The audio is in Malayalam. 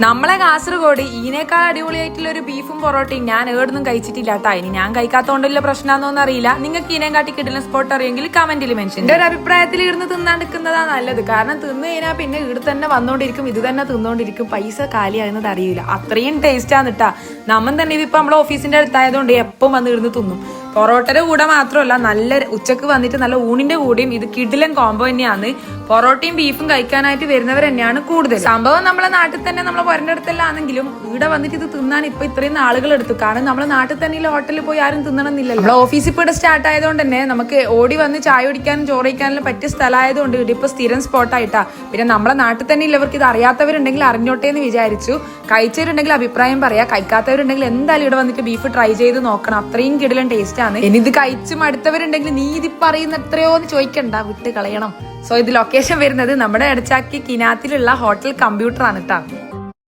നമ്മളെ കാസർഗോഡ് ഇതിനേക്കാൾ അടിപൊളിയായിട്ടുള്ള ഒരു ബീഫും പൊറോട്ടയും ഞാൻ ഏടൊന്നും കഴിച്ചിട്ടില്ല കേട്ടോ. ഇനി ഞാൻ കഴിക്കാത്തോണ്ടല്ല പ്രശ്നമാണെന്നൊന്നും അറിയില്ല. നിങ്ങൾക്ക് ഇതിനെ കാട്ടി കിട്ടുന്ന സ്പോട്ട് അറിയെങ്കിൽ കമന്റിൽ മെൻഷൻ. എന്റെ ഒരു അഭിപ്രായത്തിൽ ഇരുന്ന് തിന്നാണ്ടിരിക്കുന്നതാ നല്ലത്. കാരണം തിന്നു കഴിഞ്ഞാൽ പിന്നെ ഇവിടെ തന്നെ വന്നോണ്ടിരിക്കും, ഇത് തന്നെ തിന്നോണ്ടിരിക്കും, പൈസ കാലിയാകുന്നത് അറിയില്ല. അത്രയും ടേസ്റ്റാണ് കേട്ടാ. നമ്മൾ തന്നെ ഇതിപ്പോ നമ്മളെ ഓഫീസിന്റെ അടുത്തായതുകൊണ്ട് എപ്പം വന്ന് ഇരുന്ന് തിന്നും. പൊറോട്ടയുടെ കൂടെ മാത്രമല്ല, നല്ല ഉച്ചക്ക് വന്നിട്ട് നല്ല ഊണിന്റെ കൂടെയും ഇത് കിടിലൻ കോംബോ തന്നെയാണ്. പൊറോട്ടയും ബീഫും കഴിക്കാനായിട്ട് വരുന്നവർ തന്നെയാണ് കൂടുതൽ. സംഭവം നമ്മളെ നാട്ടിൽ തന്നെ നമ്മളെ പുരന്റെ അടുത്തല്ല ആണെങ്കിലും ഇവിടെ വന്നിട്ട് ഇത് തിന്നാൻ ഇപ്പൊ ഇത്രയും ആളുകൾ എടുത്തു. കാരണം നമ്മളെ നാട്ടിൽ തന്നെ ഹോട്ടലിൽ പോയി ആരും തിന്നണമെന്നില്ലല്ലോ. നമ്മളെ ഓഫീസിൽ ഇപ്പോൾ ഇവിടെ സ്റ്റാർട്ട് ആയതുകൊണ്ട് തന്നെ നമുക്ക് ഓടി വന്ന് ചായ കുടിക്കാനും ചോറ് കഴിക്കാനും പറ്റിയ സ്ഥലമായതുകൊണ്ട് ഇവിടെ ഇപ്പൊ സ്ഥിരം സ്പോട്ടായിട്ടാ. പിന്നെ നമ്മളെ നാട്ടിൽ തന്നെ ഉള്ളവർക്ക് ഇത് അറിയാത്തവരുണ്ടെങ്കിൽ അറിഞ്ഞോട്ടെ എന്ന് വിചാരിച്ചു. കഴിച്ചവരുണ്ടെങ്കിൽ അഭിപ്രായം പറയാം, കഴിക്കാത്തവരുണ്ടെങ്കിൽ എന്തായാലും ഇവിടെ വന്നിട്ട് ബീഫ് ട്രൈ ചെയ്ത് നോക്കണം. അത്രയും കിടിലൻ ടേസ്റ്റ്. ഇനി ഇത് കഴിച്ചും അടുത്തവരുണ്ടെങ്കിൽ നീ ഇത് പറയുന്ന എത്രയോ എന്ന് ചോദിക്കണ്ട, വിട്ട് കളയണം. സോ ഇത് ലൊക്കേഷൻ വരുന്നത് നമ്മുടെ എടച്ചാക്കി കിനാത്തിലുള്ള ഹോട്ടൽ കമ്പ്യൂട്ടർ ആണ് കേട്ടോ.